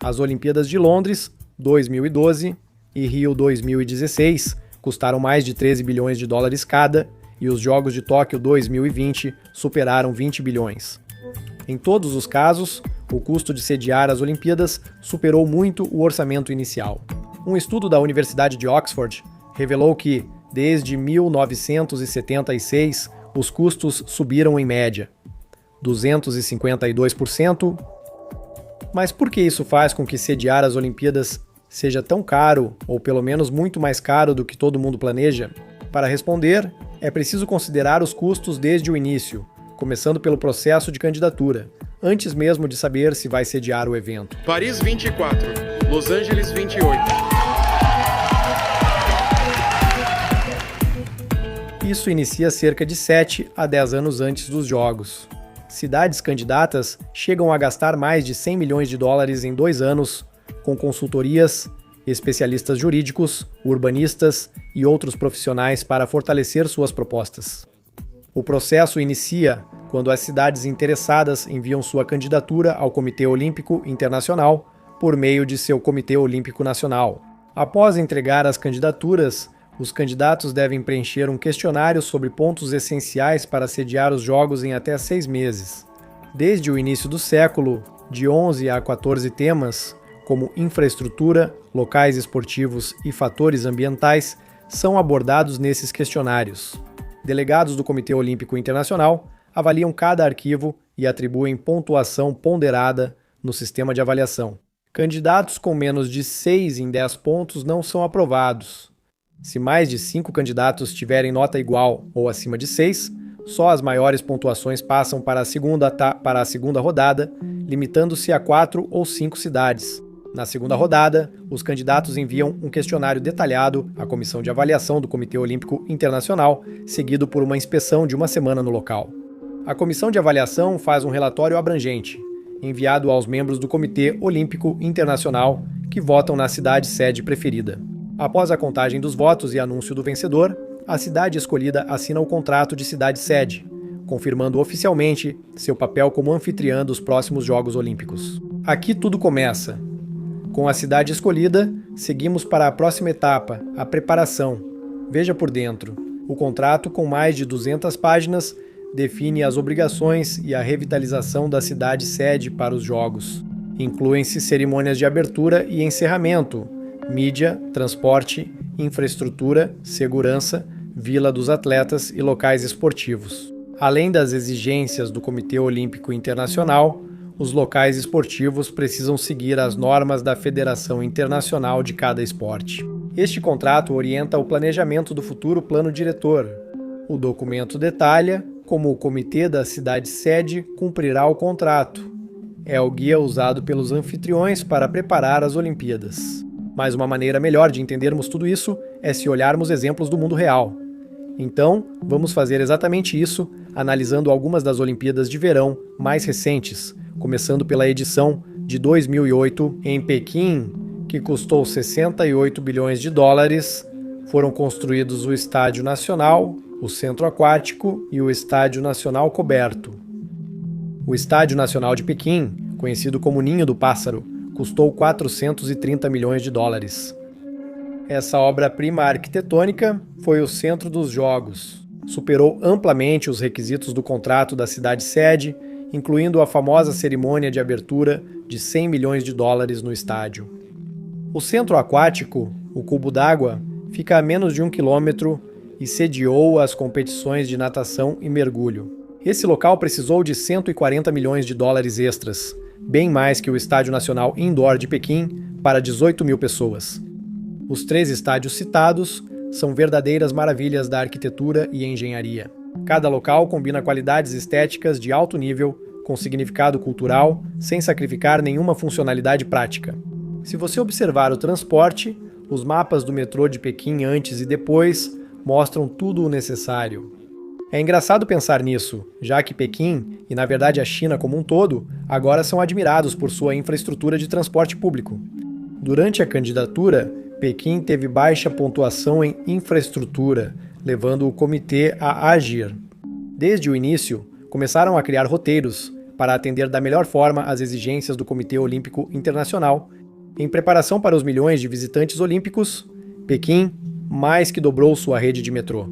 As Olimpíadas de Londres, 2012, e Rio 2016 custaram mais de 13 bilhões de dólares cada, e os Jogos de Tóquio 2020 superaram 20 bilhões. Em todos os casos, o custo de sediar as Olimpíadas superou muito o orçamento inicial. Um estudo da Universidade de Oxford revelou que, desde 1976, os custos subiram em média 252%. Mas por que isso faz com que sediar as Olimpíadas seja tão caro, ou pelo menos muito mais caro do que todo mundo planeja? Para responder, é preciso considerar os custos desde o início, começando pelo processo de candidatura, antes mesmo de saber se vai sediar o evento. Paris 24, Los Angeles 28. Isso inicia cerca de 7 a 10 anos antes dos Jogos. Cidades candidatas chegam a gastar mais de 100 milhões de dólares em 2 anos, com consultorias, especialistas jurídicos, urbanistas e outros profissionais para fortalecer suas propostas. O processo inicia quando as cidades interessadas enviam sua candidatura ao Comitê Olímpico Internacional por meio de seu Comitê Olímpico Nacional. Após entregar as candidaturas, os candidatos devem preencher um questionário sobre pontos essenciais para sediar os Jogos em até 6 meses. Desde o início do século, de 11 a 14 temas, como infraestrutura, locais esportivos e fatores ambientais, são abordados nesses questionários. Delegados do Comitê Olímpico Internacional avaliam cada arquivo e atribuem pontuação ponderada no sistema de avaliação. Candidatos com menos de 6 em 10 pontos não são aprovados. Se mais de 5 candidatos tiverem nota igual ou acima de 6, só as maiores pontuações passam para a segunda rodada, limitando-se a 4 ou 5 cidades. Na segunda rodada, os candidatos enviam um questionário detalhado à Comissão de Avaliação do Comitê Olímpico Internacional, seguido por uma inspeção de uma semana no local. A Comissão de Avaliação faz um relatório abrangente, enviado aos membros do Comitê Olímpico Internacional, que votam na cidade sede preferida. Após a contagem dos votos e anúncio do vencedor, a cidade escolhida assina o contrato de cidade-sede, confirmando oficialmente seu papel como anfitriã dos próximos Jogos Olímpicos. Aqui tudo começa. Com a cidade escolhida, seguimos para a próxima etapa, a preparação. Veja por dentro. O contrato, com mais de 200 páginas, define as obrigações e a revitalização da cidade-sede para os Jogos. Incluem-se cerimônias de abertura e encerramento, mídia, transporte, infraestrutura, segurança, vila dos atletas e locais esportivos. Além das exigências do Comitê Olímpico Internacional, os locais esportivos precisam seguir as normas da Federação Internacional de cada esporte. Este contrato orienta o planejamento do futuro plano diretor. O documento detalha como o comitê da cidade-sede cumprirá o contrato. É o guia usado pelos anfitriões para preparar as Olimpíadas. Mas uma maneira melhor de entendermos tudo isso é se olharmos exemplos do mundo real. Então, vamos fazer exatamente isso, analisando algumas das Olimpíadas de verão mais recentes, começando pela edição de 2008 em Pequim, que custou 68 bilhões de dólares. Foram construídos o Estádio Nacional, o Centro Aquático e o Estádio Nacional Coberto. O Estádio Nacional de Pequim, conhecido como Ninho do Pássaro, custou 430 milhões de dólares. Essa obra-prima arquitetônica foi o centro dos Jogos. Superou amplamente os requisitos do contrato da cidade-sede, incluindo a famosa cerimônia de abertura de 100 milhões de dólares no estádio. O Centro Aquático, o Cubo d'Água, fica a menos de 1 quilômetro e sediou as competições de natação e mergulho. Esse local precisou de 140 milhões de dólares extras, bem mais que o Estádio Nacional Indoor de Pequim, para 18 mil pessoas. Os 3 estádios citados são verdadeiras maravilhas da arquitetura e engenharia. Cada local combina qualidades estéticas de alto nível com significado cultural, sem sacrificar nenhuma funcionalidade prática. Se você observar o transporte, os mapas do metrô de Pequim antes e depois mostram tudo o necessário. É engraçado pensar nisso, já que Pequim, e na verdade a China como um todo, agora são admirados por sua infraestrutura de transporte público. Durante a candidatura, Pequim teve baixa pontuação em infraestrutura, levando o comitê a agir. Desde o início, começaram a criar roteiros para atender da melhor forma às exigências do Comitê Olímpico Internacional. Em preparação para os milhões de visitantes olímpicos, Pequim mais que dobrou sua rede de metrô.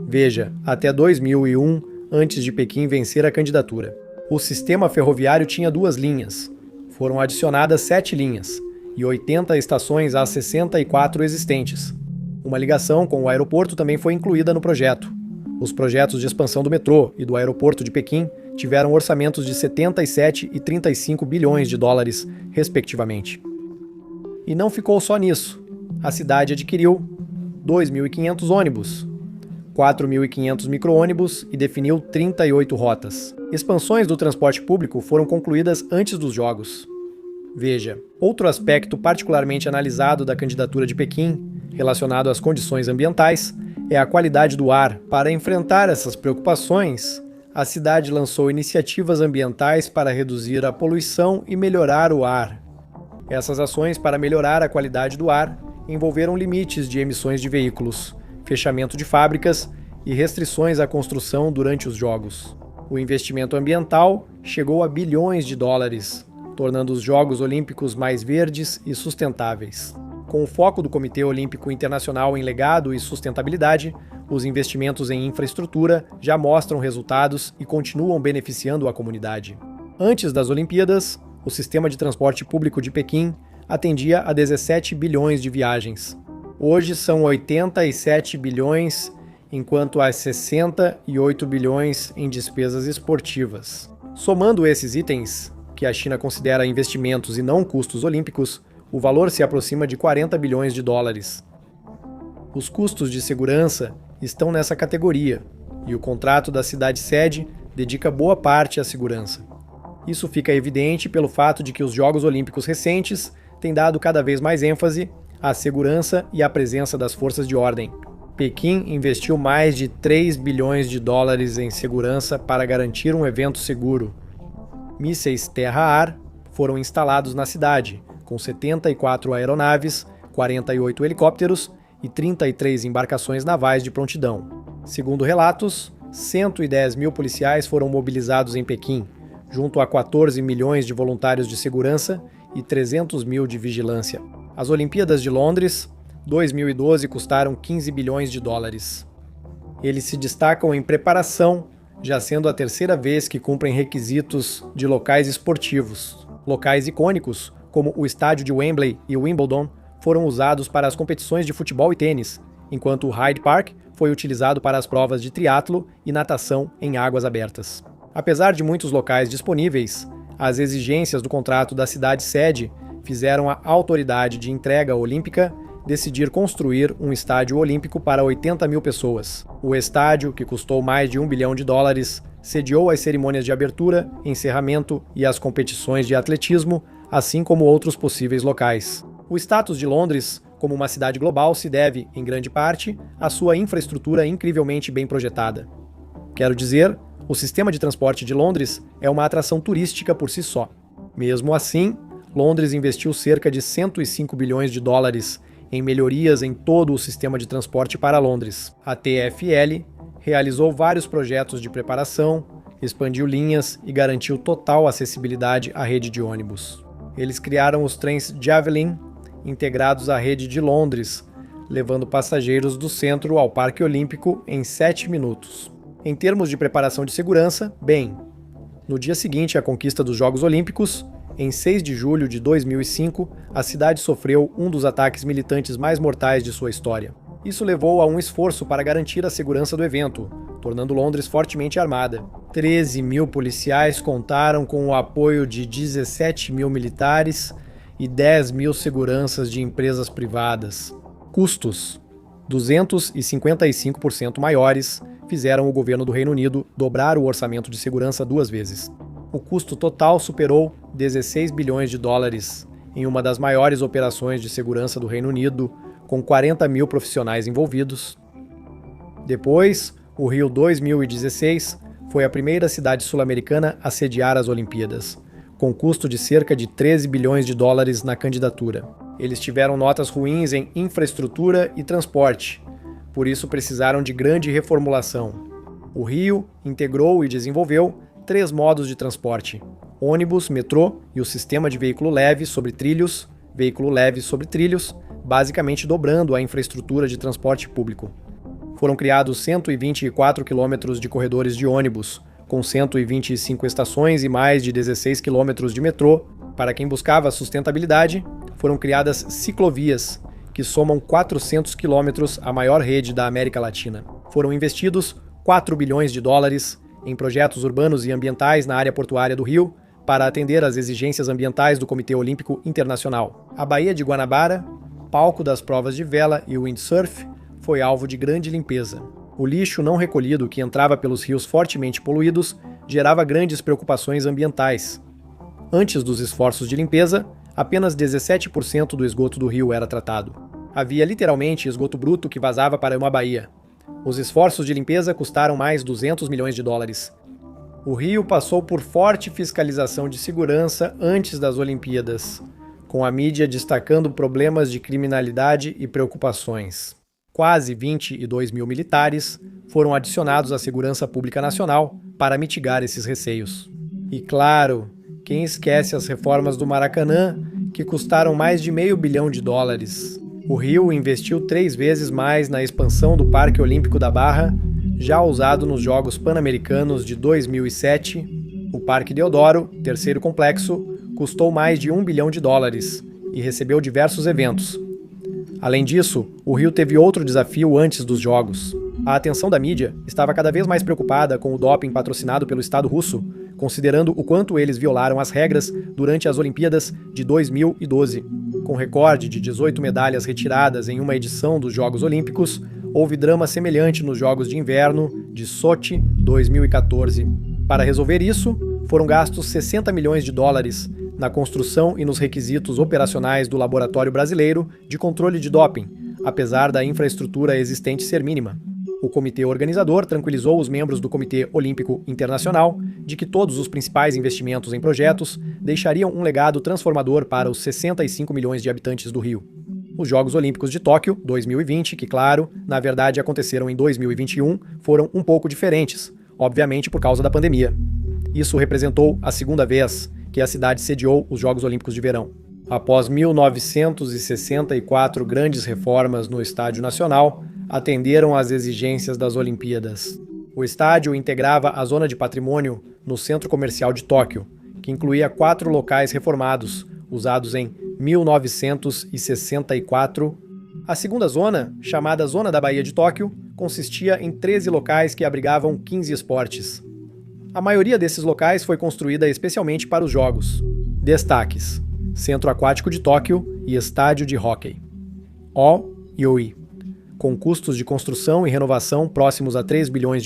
Veja, até 2001, antes de Pequim vencer a candidatura. O sistema ferroviário tinha 2 linhas. Foram adicionadas 7 linhas e 80 estações às 64 existentes. Uma ligação com o aeroporto também foi incluída no projeto. Os projetos de expansão do metrô e do aeroporto de Pequim tiveram orçamentos de 77 e 35 bilhões de dólares, respectivamente. E não ficou só nisso. A cidade adquiriu 2.500 ônibus, 4.500 micro-ônibus e definiu 38 rotas. Expansões do transporte público foram concluídas antes dos Jogos. Veja, outro aspecto particularmente analisado da candidatura de Pequim, relacionado às condições ambientais, é a qualidade do ar. Para enfrentar essas preocupações, a cidade lançou iniciativas ambientais para reduzir a poluição e melhorar o ar. Essas ações para melhorar a qualidade do ar envolveram limites de emissões de veículos, fechamento de fábricas e restrições à construção durante os Jogos. O investimento ambiental chegou a bilhões de dólares, tornando os Jogos Olímpicos mais verdes e sustentáveis. Com o foco do Comitê Olímpico Internacional em legado e sustentabilidade, os investimentos em infraestrutura já mostram resultados e continuam beneficiando a comunidade. Antes das Olimpíadas, o sistema de transporte público de Pequim atendia a 17 bilhões de viagens. Hoje são 87 bilhões, enquanto há 68 bilhões em despesas esportivas. Somando esses itens, que a China considera investimentos e não custos olímpicos, o valor se aproxima de 40 bilhões de dólares. Os custos de segurança estão nessa categoria, e o contrato da cidade-sede dedica boa parte à segurança. Isso fica evidente pelo fato de que os Jogos Olímpicos recentes têm dado cada vez mais ênfase à segurança e à presença das forças de ordem. Pequim investiu mais de 3 bilhões de dólares em segurança para garantir um evento seguro. Mísseis terra-ar foram instalados na cidade, com 74 aeronaves, 48 helicópteros e 33 embarcações navais de prontidão. Segundo relatos, 110 mil policiais foram mobilizados em Pequim, junto a 14 milhões de voluntários de segurança e 300 mil de vigilância. As Olimpíadas de Londres, 2012, custaram 15 bilhões de dólares. Eles se destacam em preparação, já sendo a terceira vez que cumprem requisitos de locais esportivos. Locais icônicos, como o estádio de Wembley e Wimbledon, foram usados para as competições de futebol e tênis, enquanto o Hyde Park foi utilizado para as provas de triatlo e natação em águas abertas. Apesar de muitos locais disponíveis, as exigências do contrato da cidade-sede fizeram a autoridade de entrega olímpica decidir construir um estádio olímpico para 80 mil pessoas. O estádio, que custou mais de 1 bilhão de dólares, sediou as cerimônias de abertura, encerramento e as competições de atletismo, assim como outros possíveis locais. O status de Londres como uma cidade global se deve, em grande parte, à sua infraestrutura incrivelmente bem projetada. Quero dizer, o sistema de transporte de Londres é uma atração turística por si só. Mesmo assim, Londres investiu cerca de 105 bilhões de dólares em melhorias em todo o sistema de transporte para Londres. A TfL realizou vários projetos de preparação, expandiu linhas e garantiu total acessibilidade à rede de ônibus. Eles criaram os trens Javelin, integrados à rede de Londres, levando passageiros do centro ao Parque Olímpico em 7 minutos. Em termos de preparação de segurança, bem, no dia seguinte à conquista dos Jogos Olímpicos, em 6 de julho de 2005, a cidade sofreu um dos ataques militantes mais mortais de sua história. Isso levou a um esforço para garantir a segurança do evento, tornando Londres fortemente armada. 13 mil policiais contaram com o apoio de 17 mil militares e 10 mil seguranças de empresas privadas. Custos: 255% maiores, fizeram o governo do Reino Unido dobrar o orçamento de segurança 2 vezes. O custo total superou 16 bilhões de dólares em uma das maiores operações de segurança do Reino Unido, com 40 mil profissionais envolvidos. Depois, o Rio 2016 foi a primeira cidade sul-americana a sediar as Olimpíadas, com custo de cerca de 13 bilhões de dólares na candidatura. Eles tiveram notas ruins em infraestrutura e transporte, por isso precisaram de grande reformulação. O Rio integrou e desenvolveu 3 modos de transporte: ônibus, metrô e o sistema de veículo leve sobre trilhos, basicamente dobrando a infraestrutura de transporte público. Foram criados 124 quilômetros de corredores de ônibus, com 125 estações e mais de 16 quilômetros de metrô. Para quem buscava sustentabilidade, foram criadas ciclovias, que somam 400 quilômetros, a maior rede da América Latina. Foram investidos 4 bilhões de dólares em projetos urbanos e ambientais na área portuária do Rio, para atender às exigências ambientais do Comitê Olímpico Internacional. A Baía de Guanabara, palco das provas de vela e windsurf, foi alvo de grande limpeza. O lixo não recolhido que entrava pelos rios fortemente poluídos gerava grandes preocupações ambientais. Antes dos esforços de limpeza, apenas 17% do esgoto do rio era tratado. Havia literalmente esgoto bruto que vazava para uma baía. Os esforços de limpeza custaram mais 200 milhões de dólares. O rio passou por forte fiscalização de segurança antes das Olimpíadas, com a mídia destacando problemas de criminalidade e preocupações. Quase 22 mil militares foram adicionados à Segurança Pública Nacional para mitigar esses receios. E claro, quem esquece as reformas do Maracanã, que custaram mais de $500 milhão. O Rio investiu 3 vezes mais na expansão do Parque Olímpico da Barra, já usado nos Jogos Pan-Americanos de 2007. O Parque Deodoro, terceiro complexo, custou mais de $1 bilhão e recebeu diversos eventos. Além disso, o Rio teve outro desafio antes dos Jogos. A atenção da mídia estava cada vez mais preocupada com o doping patrocinado pelo Estado russo, considerando o quanto eles violaram as regras durante as Olimpíadas de 2012. Com recorde de 18 medalhas retiradas em uma edição dos Jogos Olímpicos, houve drama semelhante nos Jogos de Inverno de Sochi 2014. Para resolver isso, foram gastos $60 milhões na construção e nos requisitos operacionais do Laboratório Brasileiro de Controle de Doping, apesar da infraestrutura existente ser mínima. O comitê organizador tranquilizou os membros do Comitê Olímpico Internacional de que todos os principais investimentos em projetos deixariam um legado transformador para os 65 milhões de habitantes do Rio. Os Jogos Olímpicos de Tóquio 2020, que claro, na verdade aconteceram em 2021, foram um pouco diferentes, obviamente por causa da pandemia. Isso representou a segunda vez que a cidade sediou os Jogos Olímpicos de Verão. Após 1964 grandes reformas no Estádio Nacional, atenderam às exigências das Olimpíadas. O estádio integrava a zona de patrimônio no Centro Comercial de Tóquio, que incluía 4 locais reformados, usados em 1964. A segunda zona, chamada Zona da Baía de Tóquio, consistia em 13 locais que abrigavam 15 esportes. A maioria desses locais foi construída especialmente para os Jogos. Destaques: Centro Aquático de Tóquio e Estádio de Hóquei. O-Yui, com custos de construção e renovação próximos a $3 bilhões.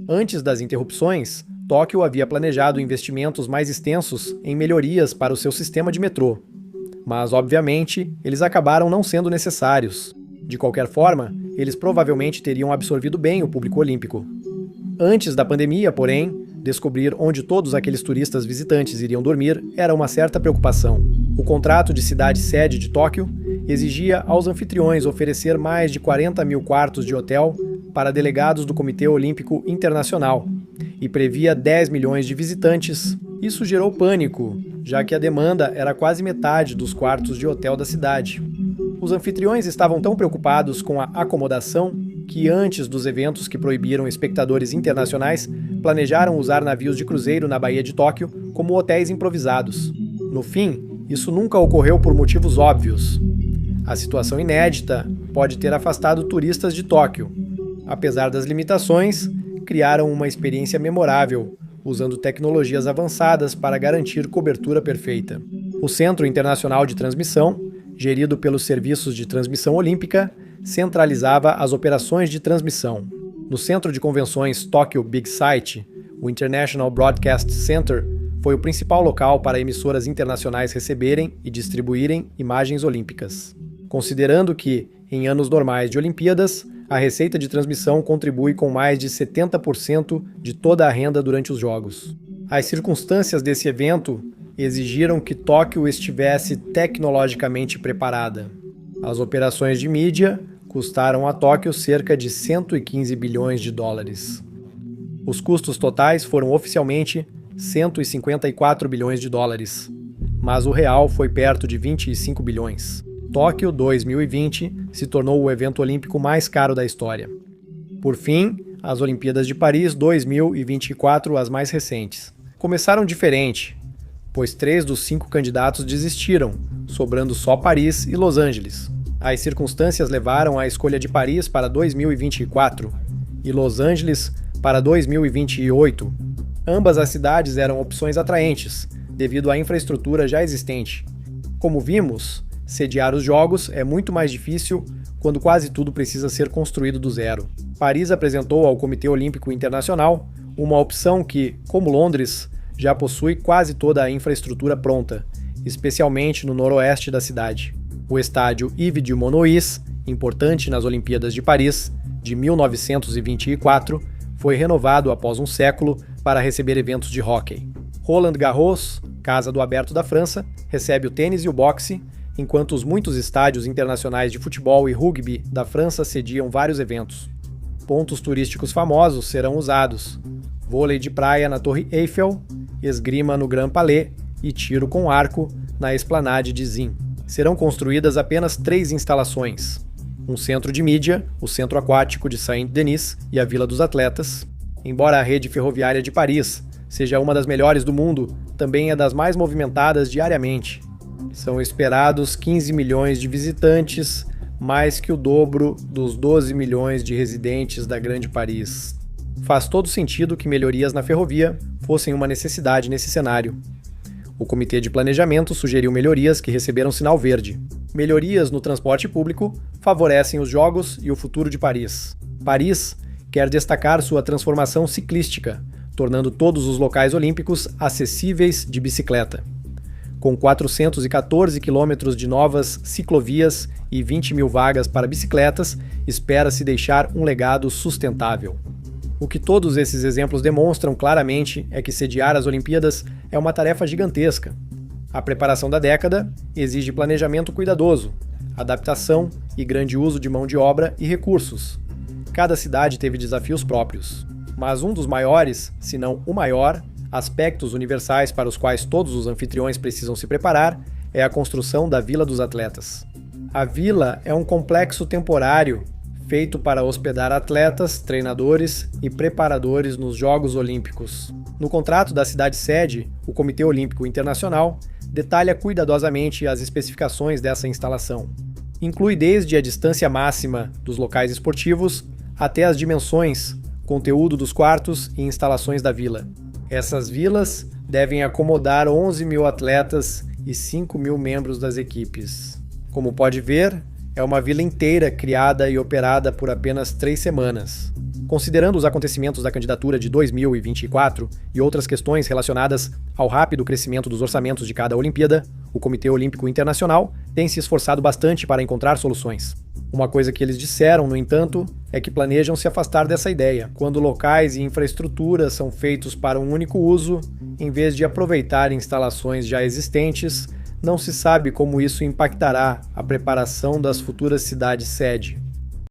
Antes das interrupções, Tóquio havia planejado investimentos mais extensos em melhorias para o seu sistema de metrô. Mas, obviamente, eles acabaram não sendo necessários. De qualquer forma, eles provavelmente teriam absorvido bem o público olímpico. Antes da pandemia, porém, descobrir onde todos aqueles turistas visitantes iriam dormir era uma certa preocupação. O contrato de cidade-sede de Tóquio exigia aos anfitriões oferecer mais de 40 mil quartos de hotel para delegados do Comitê Olímpico Internacional e previa 10 milhões de visitantes. Isso gerou pânico, já que a demanda era quase metade dos quartos de hotel da cidade. Os anfitriões estavam tão preocupados com a acomodação que, antes dos eventos que proibiram espectadores internacionais, planejaram usar navios de cruzeiro na Baía de Tóquio como hotéis improvisados. No fim, isso nunca ocorreu por motivos óbvios. A situação inédita pode ter afastado turistas de Tóquio. Apesar das limitações, criaram uma experiência memorável, usando tecnologias avançadas para garantir cobertura perfeita. O Centro Internacional de Transmissão, gerido pelos Serviços de Transmissão Olímpica, centralizava as operações de transmissão. No Centro de Convenções Tokyo Big Sight, o International Broadcast Center foi o principal local para emissoras internacionais receberem e distribuírem imagens olímpicas. Considerando que, em anos normais de Olimpíadas, a receita de transmissão contribui com mais de 70% de toda a renda durante os Jogos. As circunstâncias desse evento exigiram que Tóquio estivesse tecnologicamente preparada. As operações de mídia custaram a Tóquio cerca de $115 bilhões. Os custos totais foram oficialmente 154 bilhões de dólares, mas o real foi perto de 25 bilhões. Tóquio 2020 se tornou o evento olímpico mais caro da história. Por fim, as Olimpíadas de Paris 2024, as mais recentes. Começaram diferente, pois 3 dos 5 candidatos desistiram, sobrando só Paris e Los Angeles. As circunstâncias levaram à escolha de Paris para 2024 e Los Angeles para 2028. Ambas as cidades eram opções atraentes, devido à infraestrutura já existente. Como vimos, sediar os Jogos é muito mais difícil quando quase tudo precisa ser construído do zero. Paris apresentou ao Comitê Olímpico Internacional uma opção que, como Londres, já possui quase toda a infraestrutura pronta, especialmente no noroeste da cidade. O estádio Yves de Monois, importante nas Olimpíadas de Paris, de 1924, foi renovado após um século para receber eventos de hóquei. Roland Garros, casa do Aberto da França, recebe o tênis e o boxe, enquanto os muitos estádios internacionais de futebol e rugby da França sediam vários eventos. Pontos turísticos famosos serão usados: vôlei de praia na Torre Eiffel, esgrima no Grand Palais e tiro com arco na Esplanade de Zin. Serão construídas apenas 3 instalações: um centro de mídia, o Centro Aquático de Saint-Denis e a Vila dos Atletas. Embora a rede ferroviária de Paris seja uma das melhores do mundo, também é das mais movimentadas diariamente. São esperados 15 milhões de visitantes, mais que o dobro dos 12 milhões de residentes da Grande Paris. Faz todo sentido que melhorias na ferrovia fossem uma necessidade nesse cenário. O Comitê de Planejamento sugeriu melhorias que receberam sinal verde. Melhorias no transporte público favorecem os Jogos e o futuro de Paris. Paris quer destacar sua transformação ciclística, tornando todos os locais olímpicos acessíveis de bicicleta. Com 414 quilômetros de novas ciclovias e 20 mil vagas para bicicletas, espera-se deixar um legado sustentável. O que todos esses exemplos demonstram claramente é que sediar as Olimpíadas é uma tarefa gigantesca. A preparação da década exige planejamento cuidadoso, adaptação e grande uso de mão de obra e recursos. Cada cidade teve desafios próprios, mas um dos maiores, se não o maior, aspectos universais para os quais todos os anfitriões precisam se preparar é a construção da Vila dos Atletas. A vila é um complexo temporário feito para hospedar atletas, treinadores e preparadores nos Jogos Olímpicos. No contrato da cidade-sede, o Comitê Olímpico Internacional detalha cuidadosamente as especificações dessa instalação. Inclui desde a distância máxima dos locais esportivos até as dimensões, conteúdo dos quartos e instalações da vila. Essas vilas devem acomodar 11 mil atletas e 5 mil membros das equipes. Como pode ver, é uma vila inteira criada e operada por apenas 3 semanas. Considerando os acontecimentos da candidatura de 2024 e outras questões relacionadas ao rápido crescimento dos orçamentos de cada Olimpíada, o Comitê Olímpico Internacional tem se esforçado bastante para encontrar soluções. Uma coisa que eles disseram, no entanto, é que planejam se afastar dessa ideia, quando locais e infraestrutura são feitos para um único uso, em vez de aproveitar instalações já existentes. Não se sabe como isso impactará a preparação das futuras cidades-sede.